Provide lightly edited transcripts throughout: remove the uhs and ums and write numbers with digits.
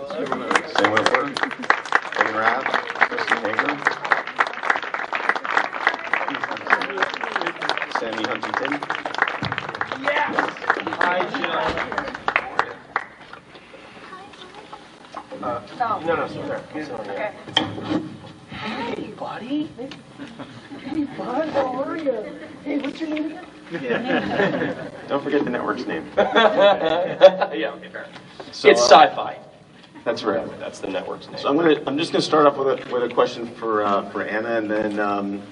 Sam Witwer, Meaghan Rath, Kristen Hager, Sammy Huntington. Yes! Hi, Jill. No, sorry. Okay. Hey, buddy. Hey, bud, how are you? Hey, what's your name again? Yeah. Don't forget the network's name. Yeah, okay, fair. So, it's Syfy. That's right. That's the network's name. So I'm just going to start off with a question for Anna, and then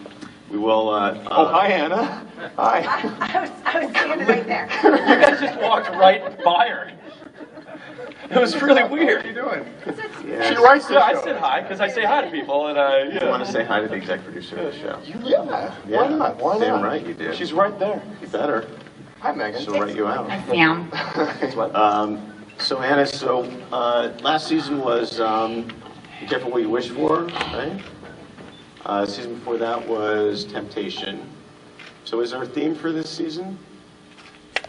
we will. Hi, Anna. Hi. I was standing right there. You guys just walked right by her. It was really weird. What are you doing? Yeah. She writes the show. I said hi because I say hi to people, and You want to say hi to the exec producer of the show? Yeah. Why not? Why Damn not? right you do. She's right there. You better. Hi, Meaghan. She'll write you out. Sam. So Anna, last season was Be Careful What You Wish For, right? Season before that was Temptation. So is there a theme for this season?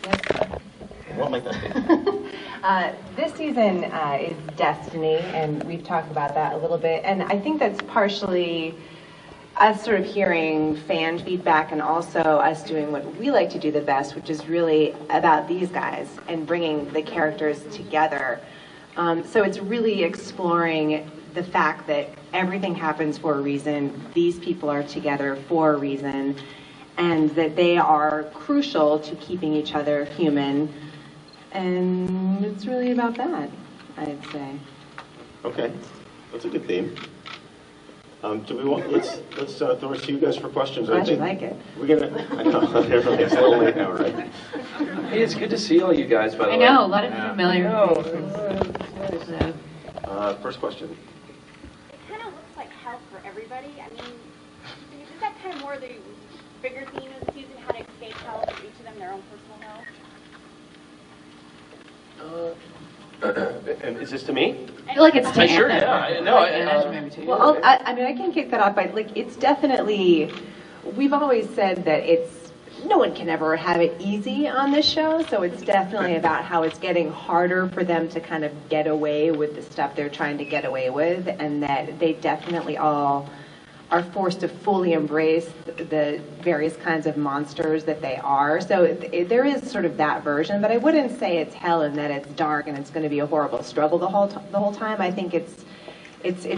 Yes. What might that be? This season is Destiny, and we've talked about that a little bit. And I think that's partially us sort of hearing fan feedback and also us doing what we like to do the best, which is really about these guys and bringing the characters together. So it's really exploring the fact that everything happens for a reason, these people are together for a reason, and that they are crucial to keeping each other human. And it's really about that, I'd say. Okay, that's a good theme. Do we want? Let's throw it to you guys for questions. Glad you like it. We're gonna. I know it's a little late now, right? Hey, it's good to see all you guys. By the way, I know a lot of familiar faces. First question. It kind of looks like hell for everybody. I mean, is that kind of more the bigger theme of the season, how to escape hell for each of them, their own personal hell? And is this to me? I feel like it's to Sure, Anna. yeah. No, Anna, maybe to you. Well, I mean, I can kick that off by, it's definitely, we've always said that no one can ever have it easy on this show, so it's definitely about how it's getting harder for them to kind of get away with the stuff they're trying to get away with, and that they definitely all are forced to fully embrace the various kinds of monsters that they are. So there is sort of that version, but I wouldn't say it's hell and that it's dark and it's going to be a horrible struggle the whole time. I think it's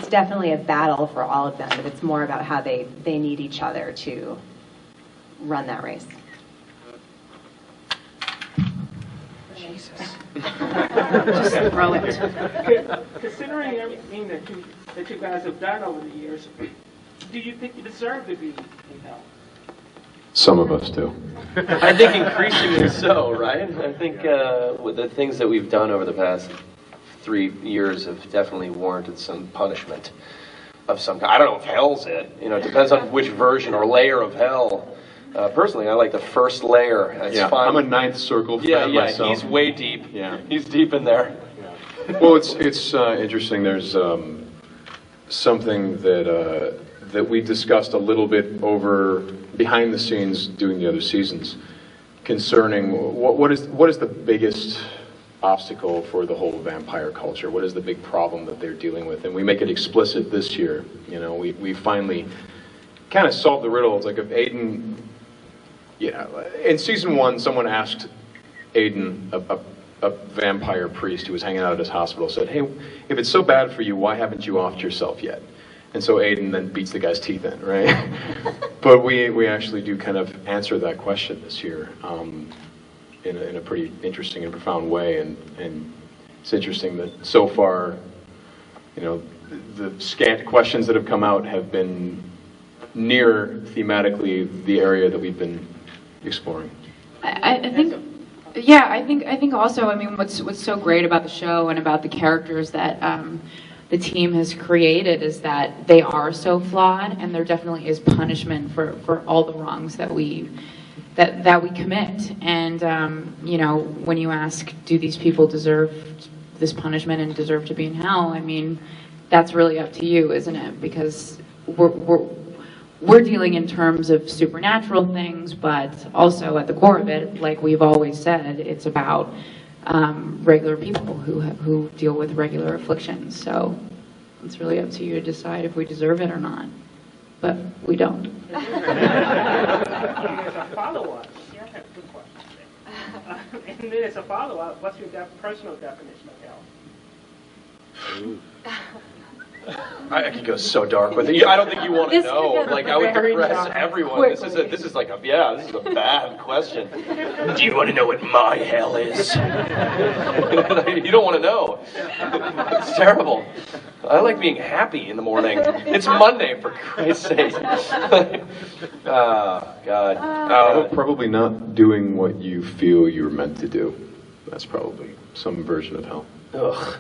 definitely a battle for all of them, but it's more about how they need each other to run that race. Jesus. Just throw it. Considering everything that you guys have done over the years, do you think you deserve to be in hell? Some of us do. I think increasingly so, right? I think with the things that we've done over the past 3 years have definitely warranted some punishment of some kind. I don't know if hell's it. It depends on which version or layer of hell. Personally, I like the first layer. It's fine. I'm a ninth circle fan myself. He's way deep. Yeah. He's deep in there. Well, it's interesting. There's something that we discussed a little bit over behind the scenes doing the other seasons concerning what is the biggest obstacle for the whole vampire culture? What is the big problem that they're dealing with? And we make it explicit this year. We finally kind of solved the riddle. It's like if Aiden, in season 1, someone asked Aiden, a vampire priest who was hanging out at his hospital, said, "Hey, if it's so bad for you, why haven't you offed yourself yet?" And so Aiden then beats the guy's teeth in, right? But we actually do kind of answer that question this year in a pretty interesting and profound way. And it's interesting that so far, the scant questions that have come out have been near thematically the area that we've been exploring. I think also, what's so great about the show and about the characters that the team has created is that they are so flawed, and there definitely is punishment for all the wrongs that we commit. And when you ask, do these people deserve this punishment and deserve to be in hell? That's really up to you, isn't it? Because we're dealing in terms of supernatural things, but also at the core of it, like we've always said, it's about regular people who deal with regular afflictions. So it's really up to you to decide if we deserve it or not. But we don't. As a follow-up, yeah, I have a good question. And then as a follow-up, what's your personal definition of hell? I could go so dark with it. I don't think you want to This know. is Like, I would very depress dark. everyone. This is a bad question. Do you want to know what my hell is? You don't want to know. It's terrible. I like being happy in the morning. It's Monday, for Christ's sake. Oh, God. Probably not doing what you feel you're meant to do. That's probably some version of hell. Ugh.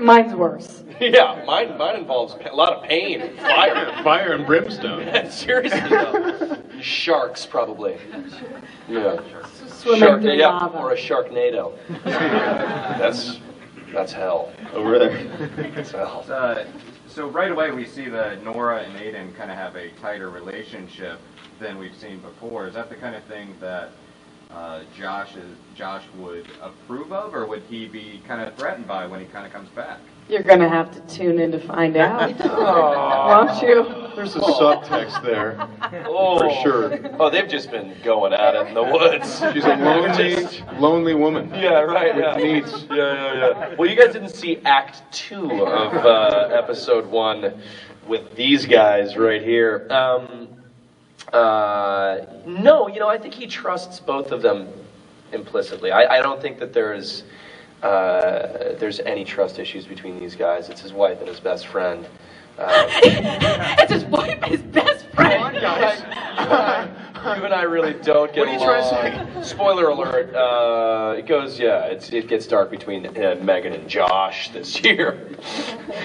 Mine's worse. Yeah, mine involves a lot of pain and fire. Fire and brimstone. Seriously, though. Sharks, probably. Yeah. Swimming through yeah, lava. or a Sharknado. That's hell. Over there. That's hell. So right away we see that Nora and Aiden kind of have a tighter relationship than we've seen before. Is that the kind of thing that Josh would approve of, or would he be kind of threatened by when he kind of comes back? You're going to have to tune in to find out, won't you? There's a subtext there, Oh, for sure. Oh, they've just been going at it in the woods. She's a lonely woman. Yeah, right. With Yeah. needs. Yeah. Well, you guys didn't see Act 2 of Episode 1 with these guys right here. No, I think he trusts both of them implicitly. I don't think that there's any trust issues between these guys. It's his wife and his best friend. It's his wife and his best friend. Come on, guys. You and I really don't get along. What are you trying to say? Spoiler alert. It goes, it gets dark between Meaghan and Josh this year.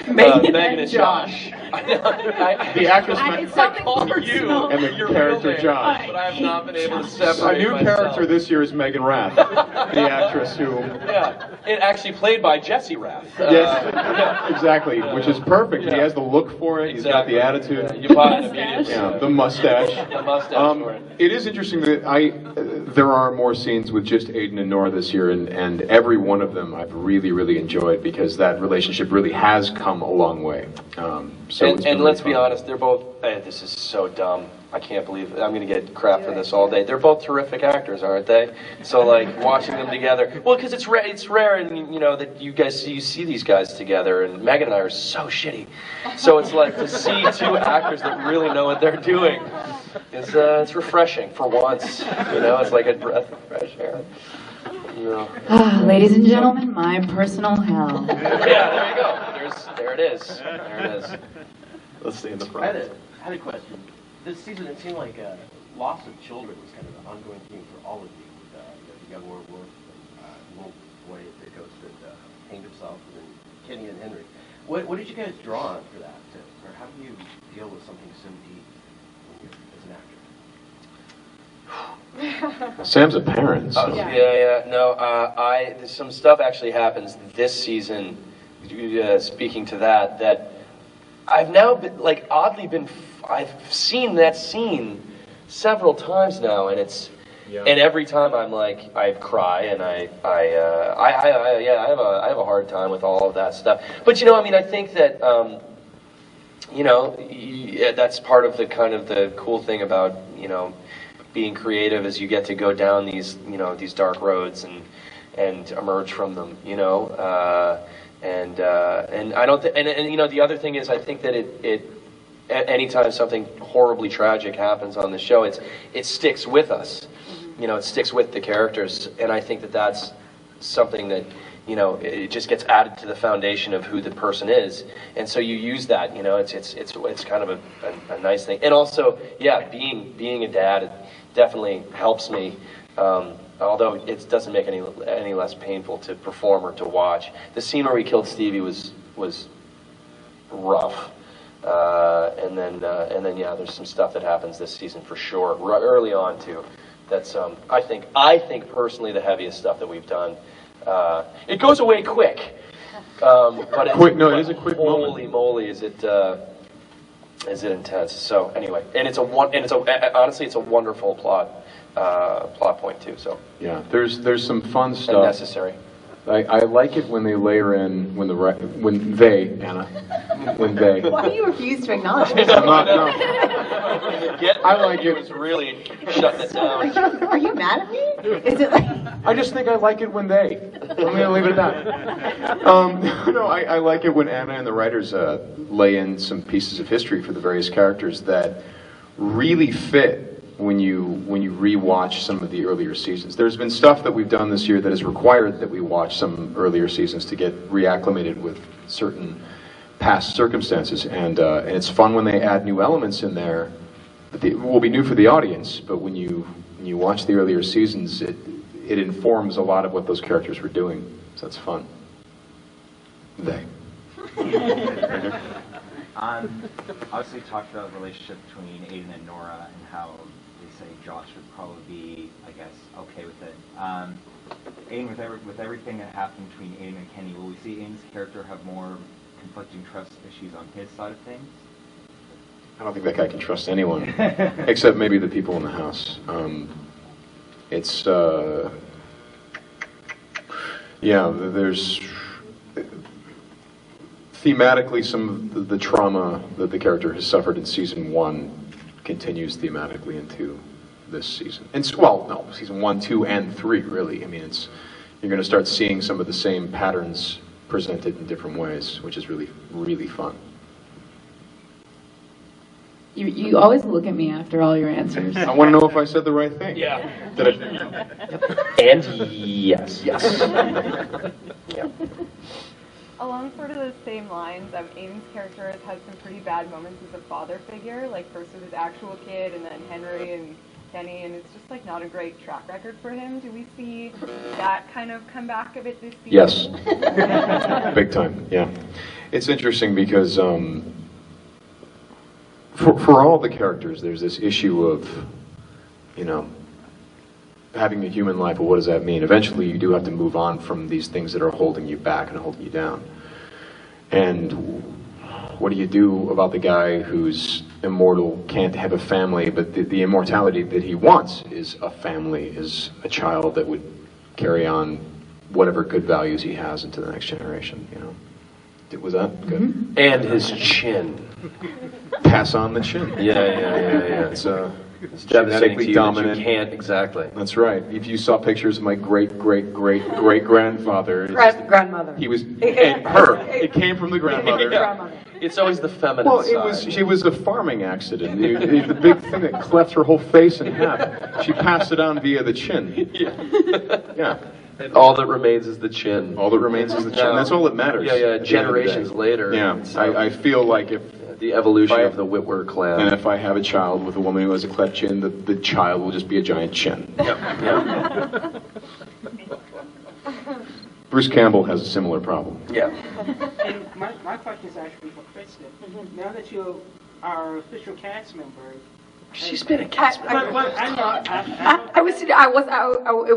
Meaghan Meaghan and Josh. The actress I call her you and the your character real name, Josh. but I have not been able to A separate new myself. character this year is Meaghan Rath, the actress who. Yeah, it actually played by Jesse Rath. Yes, exactly, which is perfect. He has the look for it. He's got the attitude. Yeah, you buy it immediately. Yeah, the mustache. The mustache for it. It is interesting that there are more scenes with just Aiden and Nora this year, and every one of them I've really, really enjoyed because that relationship really has come a long way. So it's been and let's really be fun. honest, they're both. This is so dumb. I can't believe I'm going to get crap for this all day. They're both terrific actors, aren't they? So like watching them together. Well, because it's rare, and that you see these guys together. And Meaghan and I are so shitty. So it's like to see two actors that really know what they're doing. It's refreshing for once. It's like a breath of fresh air. Ladies and gentlemen, my personal hell. Yeah, there you go. There it is. There it is. Let's stay in the I front. had a question. This season, it seemed like loss of children was kind of an ongoing theme for all of you. The young werewolf, wolf boy at the coast that hanged himself, and then Kenny and Henry. What did you guys draw on for that? Or how do you deal with something so deep when you're, as an actor? Sam's a parent, so. No, there's some stuff actually happens this season. Speaking to that I've now been I've seen that scene several times now, and and every time I'm like I cry, and I have a hard time with all of that stuff. But I think that that's part of the kind of the cool thing about being creative is you get to go down these these dark roads and emerge from them. And I don't and the other thing is I think that it anytime something horribly tragic happens on the show, it sticks with us. It sticks with the characters, and I think that that's something that it just gets added to the foundation of who the person is, and so you use that. It's kind of a nice thing, and also being a dad, it definitely helps me. Although it doesn't make any less painful to perform or to watch. The scene where we killed Stevie was rough, and then there's some stuff that happens this season for sure, early on too. That's I think personally the heaviest stuff that we've done. It goes away quick, but Quick, no, it is a quick moment. Holy moly, is it? Is it intense? So anyway, and honestly, it's a wonderful plot point too. So Yeah, there's some fun and stuff. necessary. I like it when they layer in when they Anna when they. Why do you refuse to acknowledge me? I'm not, no. I like it. Was really shutting it down. Are you mad at me? Is it like... I just think I like it when they. I'm gonna leave it at that. No, I like it when Anna and the writers lay in some pieces of history for the various characters that really fit when you rewatch some of the earlier seasons. There's been stuff that we've done this year that has required that we watch some earlier seasons to get reacclimated with certain past circumstances, and it's fun when they add new elements in there that will be new for the audience, but when you watch the earlier seasons, it informs a lot of what those characters were doing, so that's fun. They. Obviously talked about the relationship between Aiden and Nora and how they say Josh would probably be, I guess, okay with it. Aiden, with everything that happened between Aiden and Kenny, will we see Aiden's character have more conflicting trust issues on his side of things? I don't think that guy can trust anyone, except maybe the people in the house. It's, yeah, there's, thematically, some of the trauma that the character has suffered in season 1 continues thematically into this season. And, well, no, season 1, 2, and 3, really. I mean, you're going to start seeing some of the same patterns presented in different ways, which is really, really fun. You always look at me after all your answers. I want to know if I said the right thing. Yeah. Did I? And yes. Yes. Yeah. Along sort of the same lines, Aiden's character has had some pretty bad moments as a father figure, like first with his actual kid and then Henry and Kenny, and it's just like not a great track record for him. Do we see that kind of come back a bit this season? Yes. Big time, yeah. It's interesting because for all the characters, there's this issue of, having a human life, but what does that mean? Eventually, you do have to move on from these things that are holding you back and holding you down. And what do you do about the guy who's immortal, can't have a family, but the immortality that he wants is a family, is a child that would carry on whatever good values he has into the next generation, Was that good? Mm-hmm. And his chin. Pass on the chin. Yeah. It's genetically dominant. You can't, exactly. That's right. If you saw pictures of my great-great-great-great-grandfather, Grandmother. he was, and her. It came from the grandmother. Yeah. It's always the feminine side. She was a farming accident. The big thing that cleft her whole face in half. She passed it on via the chin. Yeah. And all that remains is the chin. All that remains is the chin. That's all that matters. Yeah. Generations later. Yeah. I feel like if the evolution of the Witwer clan. And if I have a child with a woman who has a cleft chin, the child will just be a giant chin. Yeah. Bruce Campbell has a similar problem. Yeah. And my question is actually for Kristen. Now that you are an official cast member, she's been a cast member. It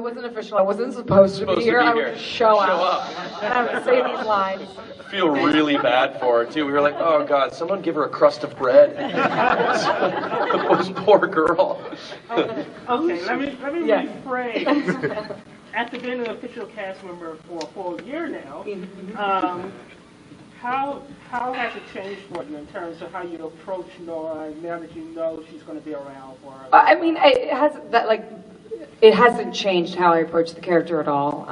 wasn't official. I wasn't supposed to be here. I would just show up. And I would say these lines. I feel really bad for her too. We were like, oh God, someone give her a crust of bread. This poor girl. Okay, let me rephrase. After being an official cast member for a full year now, how has it changed for you in terms of how you approach Nora now that you know she's going to be around for? I mean, it hasn't changed how I approach the character at all.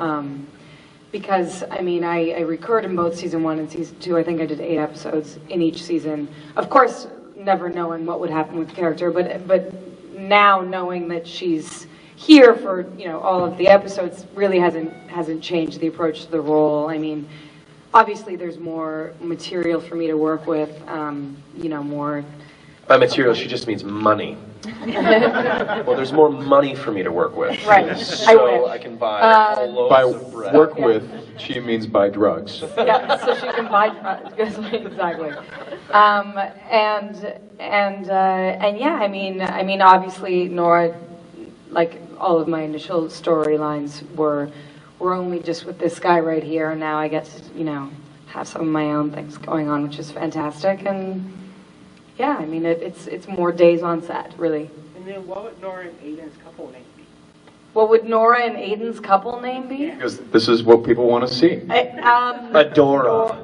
Because I mean, I recurred in both season 1 and season 2. I think I did 8 episodes in each season. Of course, never knowing what would happen with the character, but now knowing that she's here for all of the episodes really hasn't changed the approach to the role. I mean, obviously there's more material for me to work with. More. By material, she just means money. Well, there's more money for me to work with. Right. So I can buy loads of bread. By work with, she means buy drugs. Yeah, so she can buy drugs. Exactly. And yeah, I mean, obviously Nora, like all of my initial storylines were only just with this guy right here, and now I get to, have some of my own things going on, which is fantastic. And yeah, I mean, it's more days on set, really. And then what would Nora and Aiden's couple name be? What would Nora and Aiden's couple name be? Because this is what people want to see. Adora.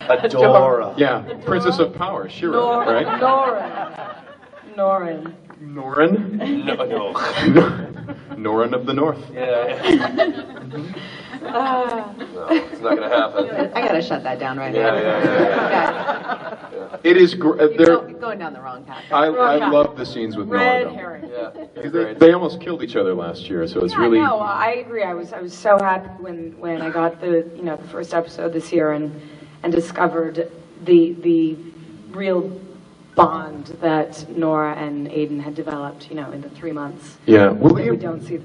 Adora. Yeah, Princess of Power, Shira, right? Norin. Norin? No. Norin of the North. Yeah. No, it's not going to happen. I gotta shut that down right Yeah, now. yeah. It is. You're going down the wrong path. I love the scenes with Red Nora. herring. Yeah. Though. They almost killed each other last year, so it's Yeah, really. no, I agree. I was so happy when I got the first episode this year and discovered the real bond that Nora and Aiden had developed, in the 3 months. Yeah. Well, We don't see.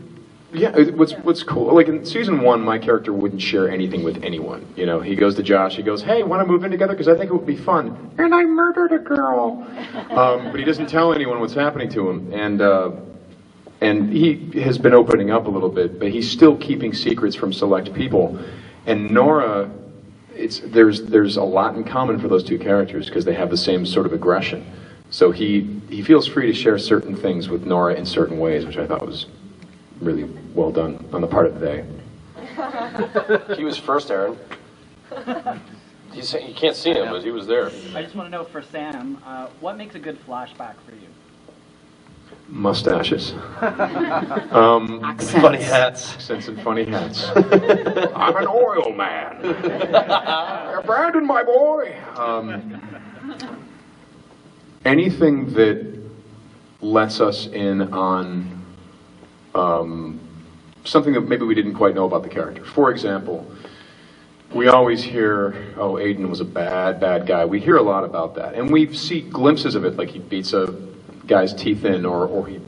yeah. What's cool? Like in season 1, my character wouldn't share anything with anyone. He goes to Josh. He goes, "Hey, want to move in together? Because I think it would be fun." And I murdered a girl. But he doesn't tell anyone what's happening to him, and he has been opening up a little bit, but he's still keeping secrets from select people. And Nora, there's a lot in common for those two characters because they have the same sort of aggression. So he feels free to share certain things with Nora in certain ways, which I thought was really well done on the part of the day. He was first, Aaron. You can't see him, but he was there. I just want to know for Sam, what makes a good flashback for you? Mustaches. Funny hats. Accents and funny hats. I'm an oil man. Brandon, my boy. Anything that lets us in on something that maybe we didn't quite know about the character. For example, we always hear, "Oh, Aiden was a bad guy." We hear a lot about that, and we see glimpses of it, like he beats a guy's teeth in, or he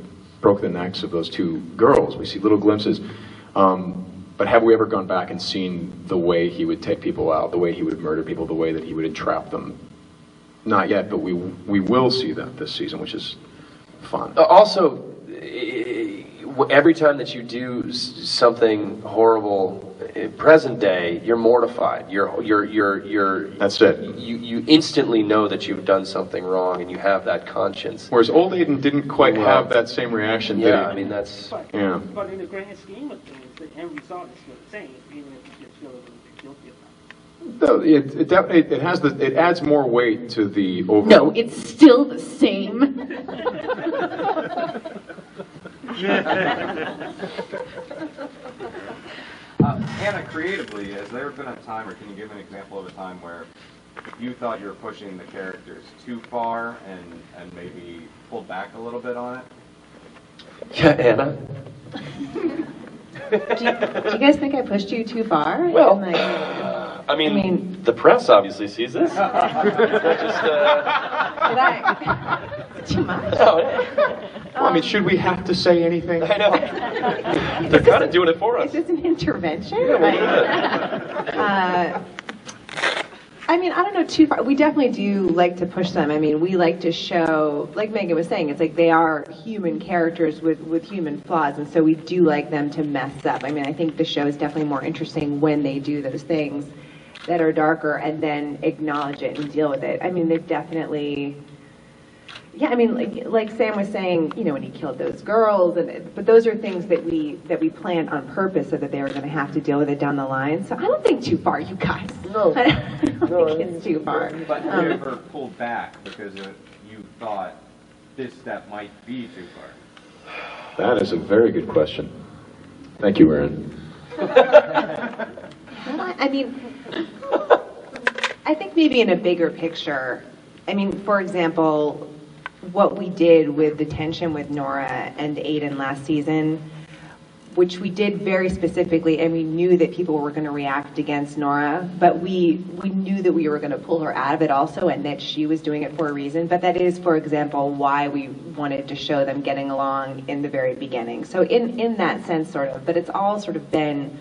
broke the necks of those two girls. We see little glimpses. But have we ever gone back and seen the way he would take people out, the way he would murder people, the way that he would entrap them? Not yet, but we will see that this season, which is fun. Also, every time that you do something horrible in present day, you're mortified. That's it. You instantly know that you've done something wrong, and you have that conscience. Whereas old Aiden didn't quite have that same reaction. Yeah, I mean that's. Yeah. But in the grand scheme of things, the end result is still the same, even if you feel a little bit guilty about it. No, it adds more weight to the overall. No, it's still the same. Anna, creatively, has there been a time, or can you give an example of a time where you thought you were pushing the characters too far and maybe pulled back a little bit on it? Yeah, Anna. Do you guys think I pushed you too far? Well, Like, I mean, the press obviously sees this. did I? Too much? No, Well, I mean, should we have to say anything? I know. They're kind of doing it for us. Is this an intervention? Yeah, Like, I mean, I don't know too far. We definitely do like to push them. I mean, we like to show, like Meaghan was saying, it's like they are human characters with human flaws, and so we do like them to mess up. I mean, I think the show is definitely more interesting when they do those things that are darker and then acknowledge it and deal with it. I mean, they've definitely... Yeah, I mean, like Sam was saying, when he killed those girls, but those are things that we planned on purpose so that they were going to have to deal with it down the line. So I don't think too far, you guys. No. I don't think it's too far. But have you ever pulled back because you thought this step might be too far? That is a very good question. Thank you, Aaron. I mean, I think maybe in a bigger picture, I mean, for example, what we did with the tension with Nora and Aiden last season, which we did very specifically, and we knew that people were going to react against Nora, but we knew that we were going to pull her out of it also, and that she was doing it for a reason. But that is, for example, why we wanted to show them getting along in the very beginning. So in that sense, sort of, but it's all sort of been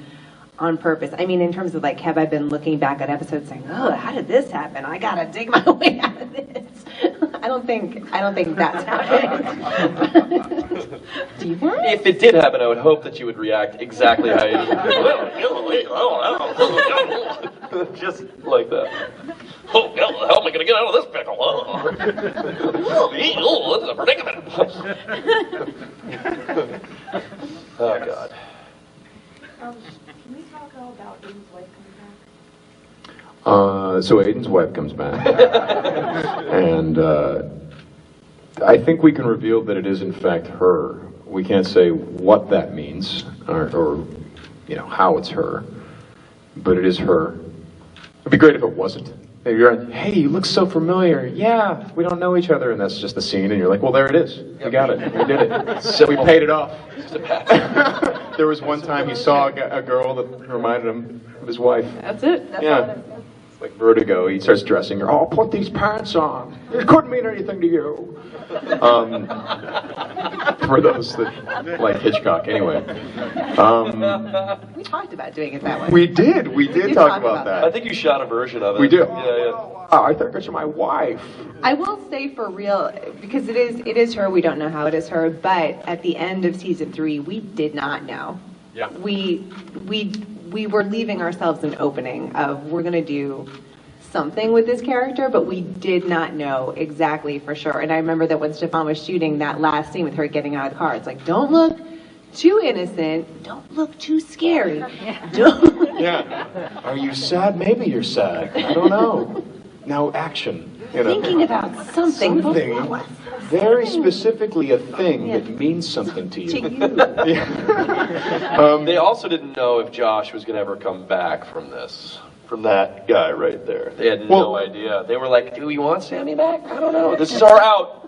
on purpose. I mean, in terms of have I been looking back at episodes saying, "Oh, how did this happen? I gotta dig my way out of this." I don't think that's happened. Do you think? If it did happen, I would hope that you would react exactly how you just like that. Oh, how the hell am I going to get out of this pickle? Oh, this is a predicament. Oh, God. Can we talk all about Aiden's wife coming back? So Aiden's wife comes back, and I think we can reveal that it is in fact her. We can't say what that means, or how it's her, but it is her. It'd be great if it wasn't. If you're like, hey, you look so familiar. Yeah, we don't know each other, and that's just the scene, and you're like, well, there it is. We got it. We did it. So we paid it off. There was one time he saw a girl that reminded him of his wife. That's it. That's all it is. It's like Vertigo. He starts dressing her. Oh, put these pants on. It couldn't mean anything to you. For those that like Hitchcock, anyway. We talked about doing it that way. We did talk about that. I think you shot a version of it. We do. Yeah. Oh, I think it's my wife. I will say for real, because it is her, we don't know how it is her, but at the end of season 3, we did not know. Yeah. We were leaving ourselves an opening of we're going to do something with this character, but we did not know exactly for sure. And I remember that when Stefan was shooting that last scene with her getting out of the car, it's like, don't look too innocent, don't look too scary. Yeah. Are you sad? Maybe you're sad. I don't know. Now action. Thinking about something very specifically a thing that means something to you. They also didn't know if Josh was going to ever come back from this. From that guy right there. They had no idea. They were like, do we want Sammy back? I don't know. This is our out.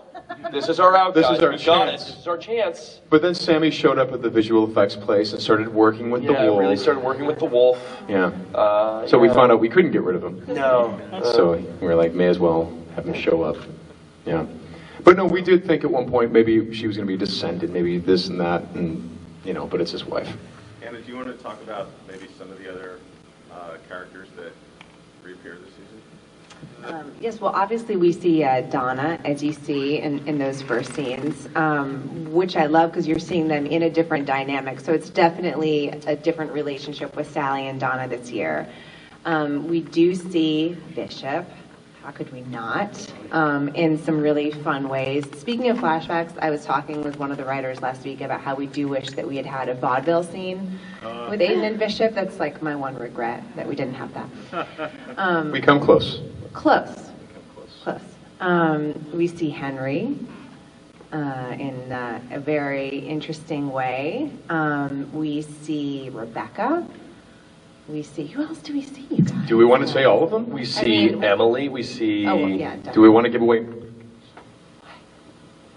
This is our out, This guys. is our We got chance. it. This is our chance. But then Sammy showed up at the visual effects place and started working with the wolf. Really started working with the wolf. Yeah. So we found out we couldn't get rid of him. No. So we were like, may as well have him show up. Yeah. But no, we did think at one point maybe she was going to be descended, maybe this and that, and but it's his wife. Anna, do you want to talk about maybe some of the other characters that reappear this season? Yes, well, obviously we see Donna, as you see in those first scenes, which I love because you're seeing them in a different dynamic. So it's definitely a different relationship with Sally and Donna this year. We do see Bishop. How could we not? In some really fun ways. Speaking of flashbacks, I was talking with one of the writers last week about how we do wish that we had had a vaudeville scene with Aiden and Bishop. That's like my one regret, that we didn't have that. We come close. Close. We see Henry in a very interesting way. We see Rebecca. We see, who else do we see, you guys? Do we want to say all of them? We see Emily. We see. Oh, well, yeah. Definitely. Do we want to give away?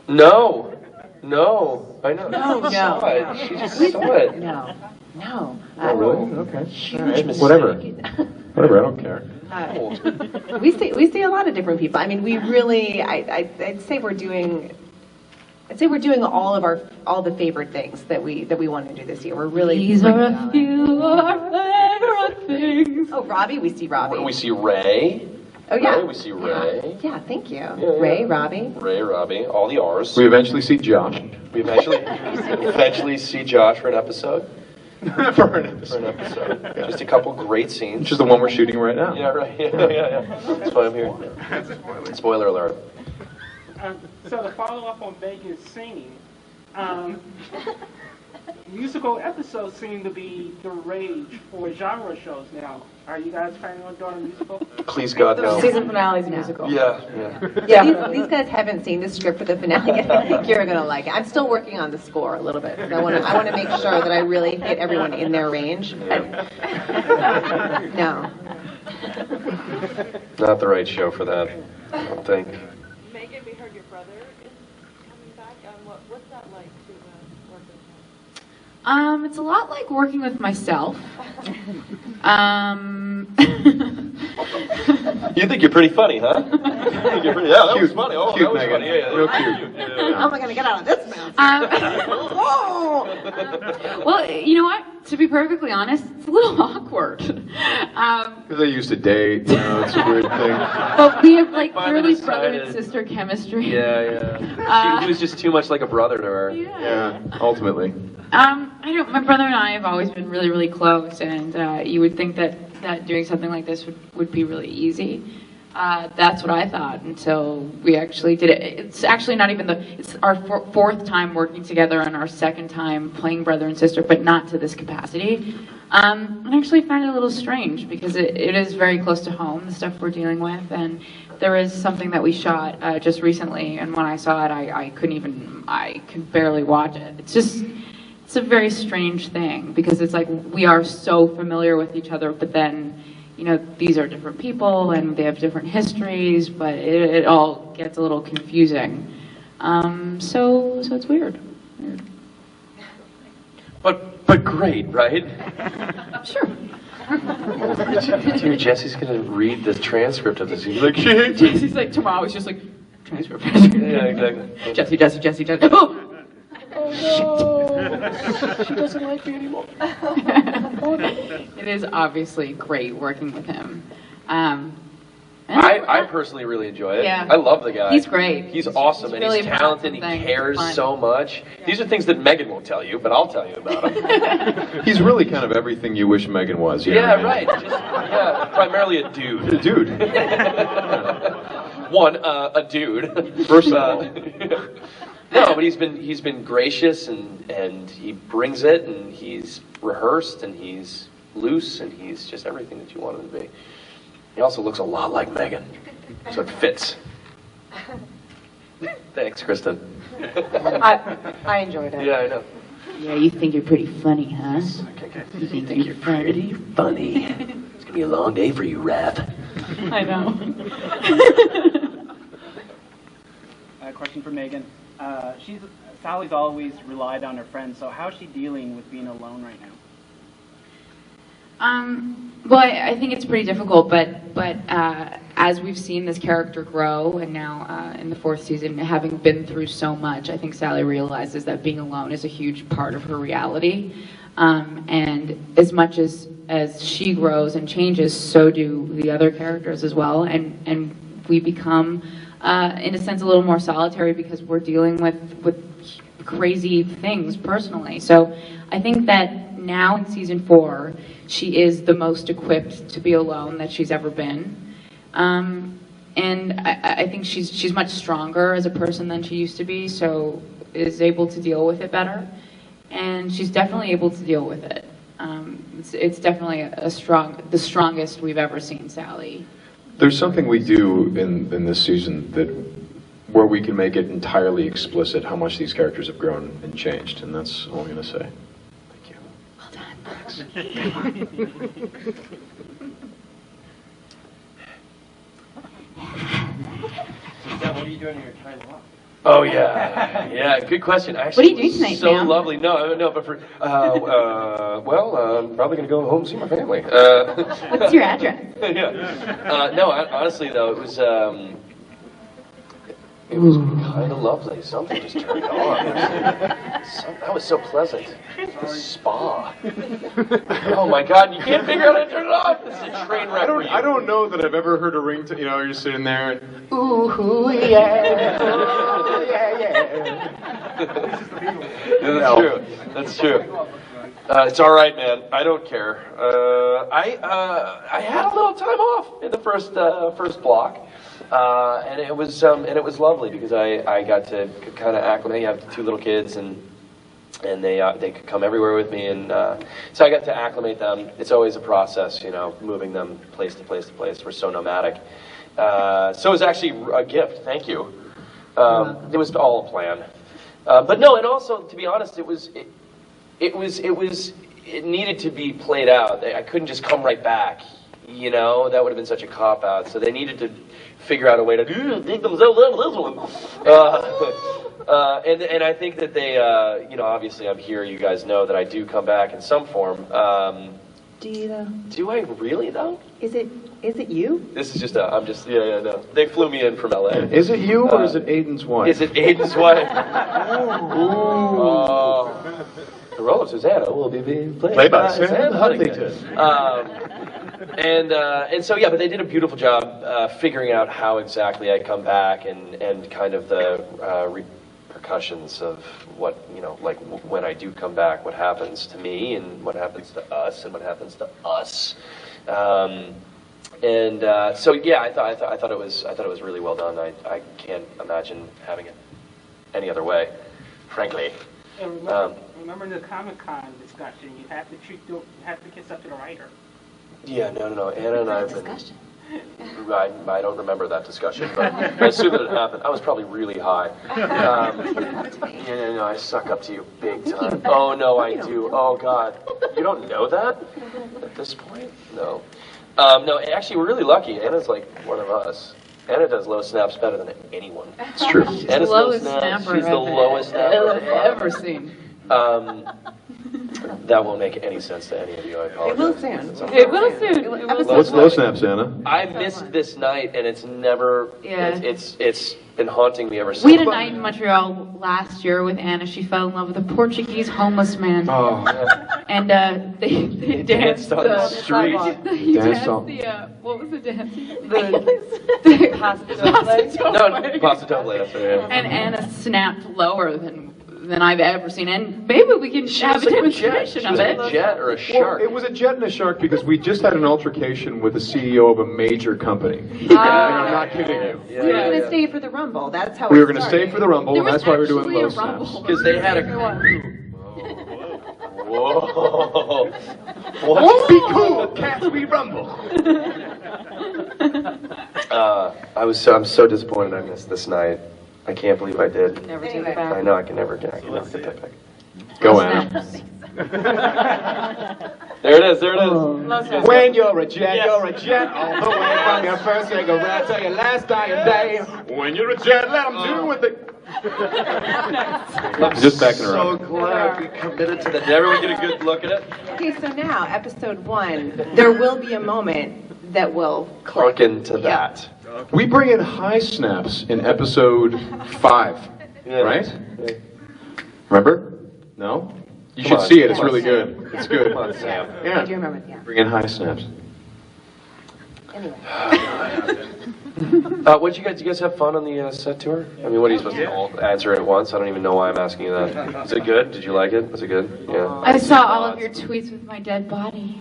No. I know. No. She just saw it. No. Oh, really? Okay. Huge All right. mistake. Whatever. I don't care. We see a lot of different people. I mean, we really, I'd say we're doing all the favorite things that we want to do this year. We're really. These are a few of our favorite things. Oh, Robbie, we see Robbie. We see Ray. Oh yeah. We see Ray. Yeah, thank you. Ray, Robbie. All the R's. We eventually see Josh. We eventually see Josh for an episode. For an episode. Yeah. Just a couple great scenes. Which is the one we're shooting right now. Yeah, right. Yeah. That's why I'm here. Spoiler alert. So to follow up on Meaghan's singing, musical episodes seem to be the rage for genre shows now. Are you guys planning on doing a musical? Please God, no. Season finale is a musical. Yeah. These guys haven't seen the script for the finale yet. I think you're gonna like it. I'm still working on the score a little bit. I want to make sure that I really hit everyone in their range. No. Not the right show for that, I don't think. Meaghan, we heard your brother is coming back. What's that like to work with him? It's a lot like working with myself. You think you're pretty funny, huh? That was funny. Oh, cute, that was Meaghan. funny. Yeah. Real cute. How am I gonna get out of this mess? Well, you know what? To be perfectly honest, it's a little awkward. Because they used to date. It's a weird thing. But we have like Finally really brother and decided. sister chemistry. Yeah. He was just too much like a brother to her. Yeah, ultimately. I don't. My brother and I have always been really, really close, and you would think that doing something like this would be really easy. That's what I thought until we actually did it. It's actually not even it's our fourth time working together and our second time playing brother and sister, but not to this capacity. I actually found it a little strange because it is very close to home, the stuff we're dealing with, and there is something that we shot just recently, and when I saw it, I could barely watch it. It's a very strange thing because it's like we are so familiar with each other, but then, you know, these are different people and they have different histories, but it all gets a little confusing. So it's weird. But great, right? Sure. Dude, Jesse's gonna read the transcript of this. He's like, she hates it. Jesse's like, tomorrow it's just like, transcript. Yeah, exactly. Jesse. Oh! Oh no! She doesn't like me anymore. It is obviously great working with him. I personally really enjoy it. Yeah. I love the guy. He's great. He's awesome, and really he's talented, and he cares so much. These are things that Meaghan won't tell you, but I'll tell you about him. He's really kind of everything you wish Meaghan was. Yeah, right. Primarily a dude. A dude. A dude. First of all. No, but he's been gracious, and he brings it, and he's rehearsed, and he's loose, and he's just everything that you want him to be. He also looks a lot like Meaghan, so it fits. Thanks, Kristen. I enjoyed it. Yeah, I know. Yeah, you think you're pretty funny, huh? Okay. You think you're pretty funny. It's gonna be a long day for you, Rath. I know. Question for Meaghan. Sally's always relied on her friends, so how's she dealing with being alone right now? Well, I think it's pretty difficult, but as we've seen this character grow, and now in the fourth season, having been through so much, I think Sally realizes that being alone is a huge part of her reality. And as much as she grows and changes, so do the other characters as well, and we become, in a sense, a little more solitary because we're dealing with crazy things personally. So I think that now in season 4, she is the most equipped to be alone that she's ever been. And I think she's much stronger as a person than she used to be, so is able to deal with it better. And she's definitely able to deal with it. It's definitely the strongest we've ever seen Sally. There's something we do in this season where we can make it entirely explicit how much these characters have grown and changed, and that's all I'm going to say. Thank you. Well done. Sam, what are you doing in your time off? Oh yeah, good question. Actually, what are you doing tonight, so Sam? lovely. No, but for I'm probably gonna go home and see my family. What's your address? No, honestly though, it was kind of lovely. Something just turned on. That was so pleasant. The spa. Oh my God, you can't figure out how to turn it off. This is a train wreck for you. I don't know that I've ever heard a ringtone. You know, you're sitting there and Ooh, yeah. That's true. It's all right, man. I don't care. I had a little time off in the first block, and it was lovely because I got to kind of acclimate. You have 2 little kids, and they could come everywhere with me, and so I got to acclimate them. It's always a process, you know, moving them place to place to place. We're so nomadic. So it was actually a gift. Thank you. It was all a plan. But no, and also, to be honest, it needed to be played out. I couldn't just come right back. You know, that would have been such a cop-out. So they needed to figure out a way to dig themselves out of this one. And I think that they, you know, obviously I'm here. You guys know that I do come back in some form. Do you though? Do I really though? Is it you? This is just no. They flew me in from LA. Is it you or is it Aiden's wife? Is it Aiden's wife? The role of Susanna will be being played by Sam Huntington. And so yeah, but they did a beautiful job figuring out how exactly I come back and kind of the repercussions of what, you know, like when I do come back, what happens to me and what happens to us and what happens to us. And so yeah, I thought it was really well done. I can't imagine having it any other way, frankly. And remember in the Comic-Con discussion, you have to kiss up to the writer. Yeah, no. Anna and I have been. I don't remember that discussion, but I assume that it happened. I was probably really high. No, I suck up to you big time. Oh no, I do. Oh God, you don't know that at this point? No. No, actually, we're really lucky. Anna's like one of us. Anna does low snaps better than anyone. It's true. Anna's lowest low snaps. snapper She's the lowest snapper I've ever seen. That won't make any sense to any of you. I apologize. It will soon. It will soon. What's low snaps, Anna? I missed this night, and it's never. Yeah. It's been haunting me ever since. We had a night in Montreal last year with Anna. She fell in love with a Portuguese homeless man. Oh. And they danced on the street. He Danced danced on- what was the dance? The Pasta Doble. No, pasta double. That's right. Yeah. And Anna snapped lower than I've ever seen. And maybe we can have a demonstration She of was it. like a jet or a Well, shark. it was a jet and a shark because we just had an altercation with the CEO of a major company. And I'm not kidding you. Yeah, We were yeah, going to yeah. stay for the Rumble. That's how We it were going to started. stay for the Rumble, There and was that's why we're doing actually low a snaps. rumble. Because they had a. Whoa! What? Be cool, cats, we rumble. I'm so disappointed I missed this night. I can't believe I did. Never take Anyway. it back. I know I can never get that back. Go, Anna. There it is. When you're a jet, you're a jet all the way from your first cigarette to your last dying day. When you're a jet, let them do with it. Just backing her So up. glad we committed to that. Did everyone get a good look at it? Okay, so now, episode 1, there will be a moment that will click. Hook into that. We bring in high snaps in episode 5, Yeah. right? Remember? No? You Come should on. see it. It's Come on, really Sam. good. It's good. Come on, Sam. I Yeah. do remember, yeah. Bring in high snaps. Anyway. What did you guys have fun on the set tour? I mean, what are you supposed to all answer at once? I don't even know why I'm asking you that. Is it good? Did you like it? Was it good? Yeah. I saw all of your tweets with my dead body.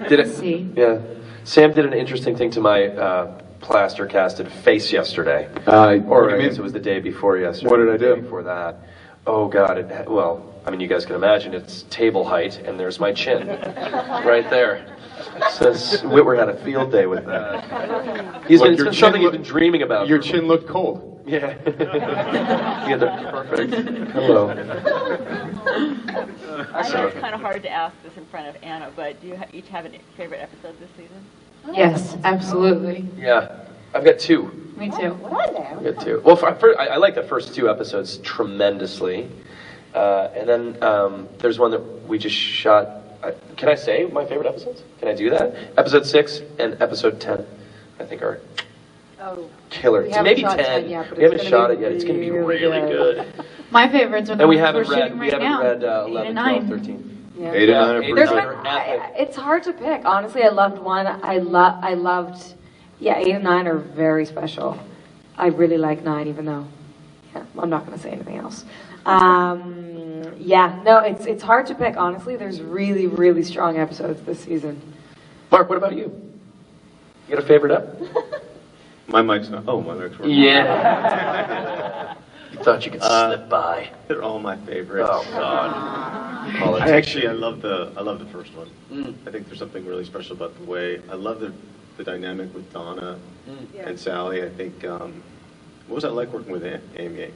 Did it? See. Yeah. Sam did an interesting thing to my plaster casted face yesterday. What Or do you I mean? guess it was the day before yesterday. What did I do? The day before that. Oh God! Well, I mean, you guys can imagine it's table height, and there's my chin, right there. Says Witwer had a field day with that. Look, It's been something he's been dreaming about. Your chin looked cold. Yeah. Yeah, they're perfect. Hello. I know it's kind of hard to ask this in front of Anna, but do you each have a favorite episode this season? Yes, absolutely. Yeah, I've got 2. Me too. I've got 2. Well, I like the first 2 episodes tremendously, and then there's one that we just shot. Can I say my favorite episodes? Can I do that? Episode 6 and episode 10, I think are killer. We So haven't maybe shot 10. 10 yet, but We haven't it's shot gonna it be yet. It's going to be really really good. good. My favorites are the And we ones haven't we're read. shooting We right haven't now. read 8 and 11, 9. 12, 13. Yeah. 8 and 9 are pretty There's good. been, it's hard to pick. Honestly, I loved one. I loved, 8 and 9 are very special. I really like 9, even though, I'm not going to say anything else. It's hard to pick. Honestly, there's really, really strong episodes this season. Mark, what about you? You got a favorite ep? My mic's not. Oh, my mic's working. Yeah. You thought you could slip by. They're all my favorites. Oh God. I love the first one. I think there's something really special about the way I love the dynamic with Donna and Sally. I think what was that like working with Amy?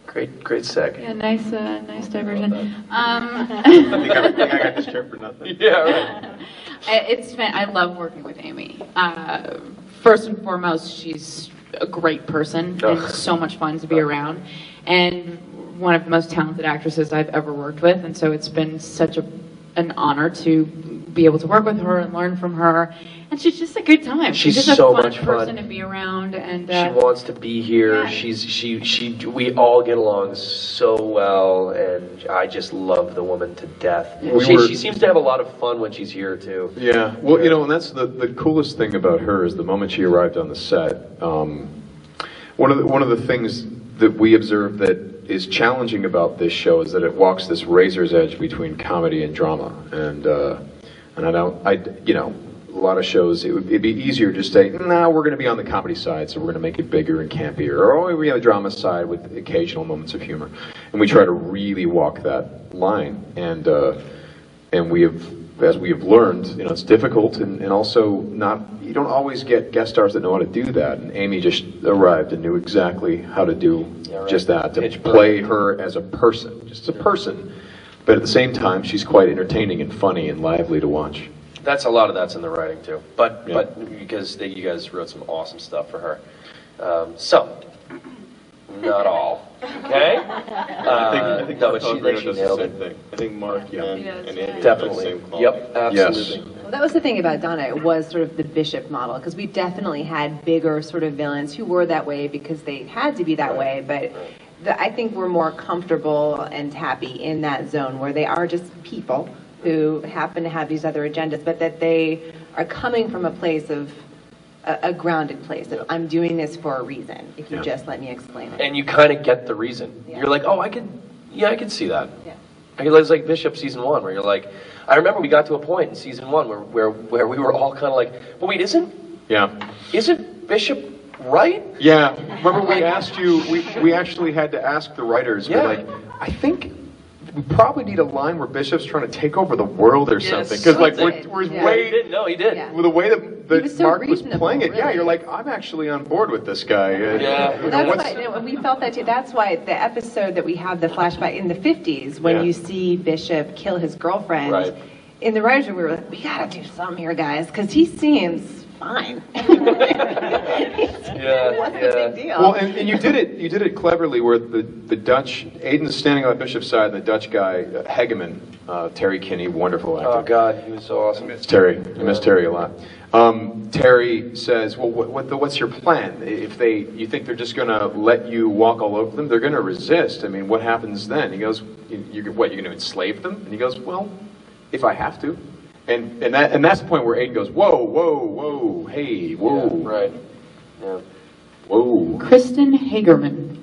Great seg. Yeah, nice diversion. I think I got this chair for nothing. Yeah, right. I love working with Amy. First and foremost, she's a great person and so much fun to be around, and one of the most talented actresses I've ever worked with. And so it's been such an honor to be able to work with her and learn from her. And she's just a good time. She's just so a fun much person fun. to be around, and She wants to be here. Yeah. We all get along so well, and I just love the woman to death. She seems to have a lot of fun when she's here too. Yeah, well, and that's the coolest thing about her is the moment she arrived on the set. One of the things that we observed that is challenging about this show is that it walks this razor's edge between comedy and drama, and a lot of shows, it'd be easier to say, nah, we're going to be on the comedy side, so we're going to make it bigger and campier. Or we're on the drama side with occasional moments of humor. And we try to really walk that line. And we have, as we have learned, it's difficult, and also you don't always get guest stars that know how to do that. And Amy just arrived and knew exactly how to do just that, to play her as a person, just a person. But at the same time, she's quite entertaining and funny and lively to watch. That's a lot of that's in the writing too. But because you guys wrote some awesome stuff for her. Some, not all. Okay. I think no, but she does nailed the it. same thing. I think Mark and Amy Definitely. have the same quality. Yep. Absolutely. Well, that was the thing about Donna. It was sort of the Bishop model, because we definitely had bigger sort of villains who were that way because they had to be that way. But I think we're more comfortable and happy in that zone where they are just people who happen to have these other agendas, but that they are coming from a place of a grounded place of I'm doing this for a reason. If you just let me explain it. And you kind of get the reason. You're like, oh, I could see that. Yeah. It's like Bishop season 1, where you're like, I remember we got to a point in season 1 where we were all kind of like, well, wait, isn't Bishop right? Yeah. Remember we asked you, we actually had to ask the writers, we're like, I think we probably need a line where Bishop's trying to take over the world or something. Because we're way... He did. No, he did. With the way that so Mark was playing it, really. you're like, I'm actually on board with this guy. We felt that too. That's why the episode that we have the flashback in the 50s, when you see Bishop kill his girlfriend, in the writers' room, we were like, we gotta do something here, guys, because he seems fine. What's the big deal? Well, and you did it cleverly, where the Dutch, Aiden's standing on Bishop's side, and the Dutch guy, Hegeman, Terry Kinney, wonderful actor. Oh God, he was so awesome. I miss Terry a lot. Terry says, well, what's your plan? If you think they're just going to let you walk all over them, they're going to resist. I mean, what happens then? He goes, you're going to enslave them? And he goes, well, if I have to. And that's the point where Aiden goes, whoa, hey, whoa. Yeah, right. Yeah. Whoa. Kristen Hagerman.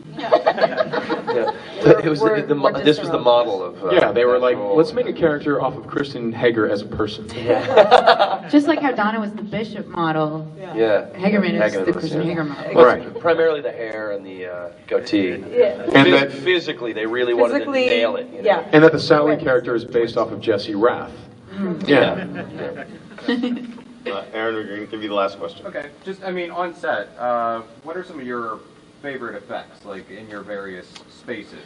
This was the model of... they were like, let's make a character off of Kristen Hager as a person. Just like how Donna was the Bishop model. Yeah. Hagerman is the Kristen Hager model. Well, primarily the hair and the goatee. And that physically, they really wanted to nail it. And that the Sally character is based off of Jesse Rath. Aaron, we're going to give you the last question. Okay, on set, what are some of your favorite effects, like in your various spaces?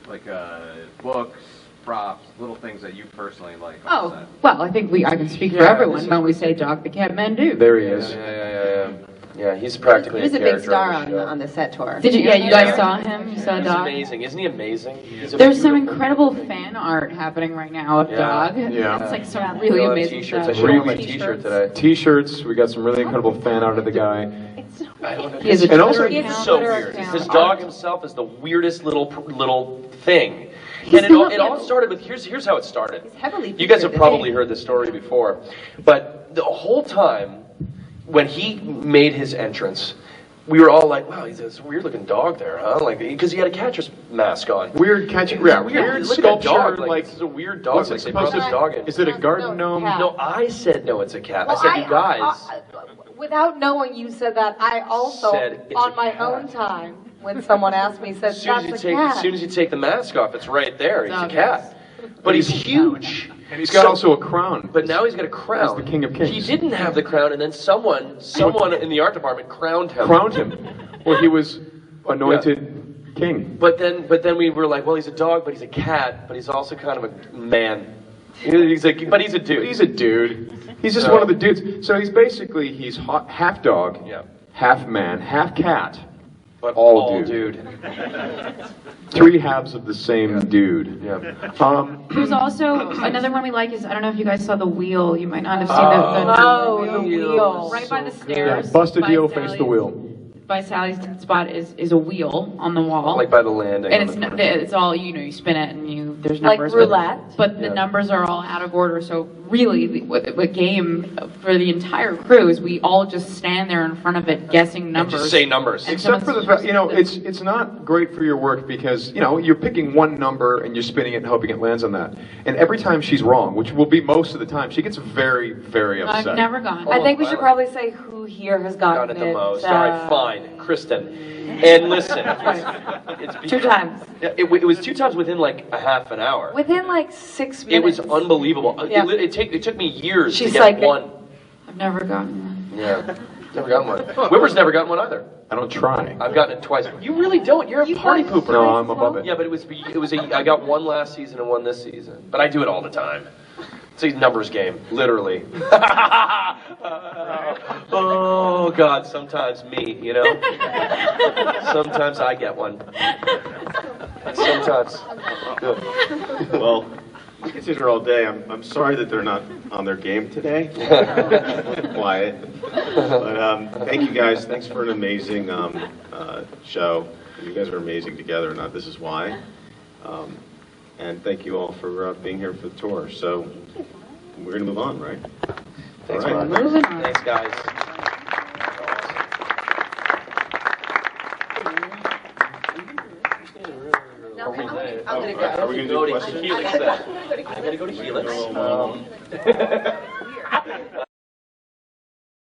Like books, props, little things that you personally like on set? Well, I think I can speak for everyone when we say Dog the Cat Man Do. There he is. Yeah, he's practically He was a big star on the set tour. Did you? Yeah, you guys saw him? You saw He's Dog? amazing. Isn't he amazing? There's some incredible fan art happening right now of Dog. Yeah. It's like some really amazing stuff. I showed my t-shirt today. T-shirts. We got some really incredible fan art of the guy. It's so weird. His dog himself is the weirdest little thing. And it all started with, here's how it started. You guys have probably heard this story before. But the whole time, when he made his entrance, we were all like, wow, he's this weird looking dog there, huh? Like, because he had a catcher's mask on. Weird weird sculpture, dog. like this is a weird dog. What's Like it they supposed brought to this dog in. Is it a garden gnome? No, I said no, it's a cat. Well, I said, you guys. Without knowing you said that, I also, Said it's on a my cat. own time, when someone asked me, said, As soon that's a cat. as you take the mask off, it's right there. He's a cat. But he's huge. And he's got also a crown. But now he's got a crown. He's the king of kings. He didn't have the crown, and then someone in the art department crowned him. Well, he was anointed king. But then we were like, well, he's a dog, but he's a cat, but he's also kind of a man. But he's a dude. He's a dude. He's just one of the dudes. So he's half dog, half man, half cat. But all dude. Three halves of the same dude. There's also another one we like is, I don't know if you guys saw The Wheel. You might not have seen The Wheel. Right by the stairs. Bust a deal, face the wheel. by Sally's spot is a wheel on the wall. Like by the landing. And on it's all, you spin it and there's Like numbers. roulette? But the numbers are all out of order. So really, the game for the entire crew is we all just stand there in front of it guessing numbers. Just say numbers. And Except for the fact, someone's- it's not great for your work because, you're picking one number and you're spinning it and hoping it lands on that. And every time she's wrong, which will be most of the time, she gets very, very upset. I've never gone. I think we should probably say who here has gotten Got it the it. most. All right, fine. Kristen. And listen. It's 2 times. It was 2 times within like a half an hour. Within like 6 It minutes. was unbelievable. Yeah. It took me years She's to get psychic. one. I've never gotten one. Yeah. Never gotten one. Wibber's never gotten one either. I don't try. I've gotten it twice. You really don't. You're a party pooper. No, I'm above it. Yeah, but I got one last season and one this season. But I do it all the time. It's a numbers game, literally. Oh God, sometimes me, Sometimes I get one. Sometimes. Well, we can sit here all day. I'm sorry that they're not on their game today. Quiet. But thank you guys. Thanks for an amazing show. You guys are amazing together. This is why. And thank you all for being here for the tour. So we're going to move on, right? Thanks, all right. Mark. Moving on. Thanks, guys. No, I'm gonna Are we going to do questions? Helix then. I gotta go to Helix.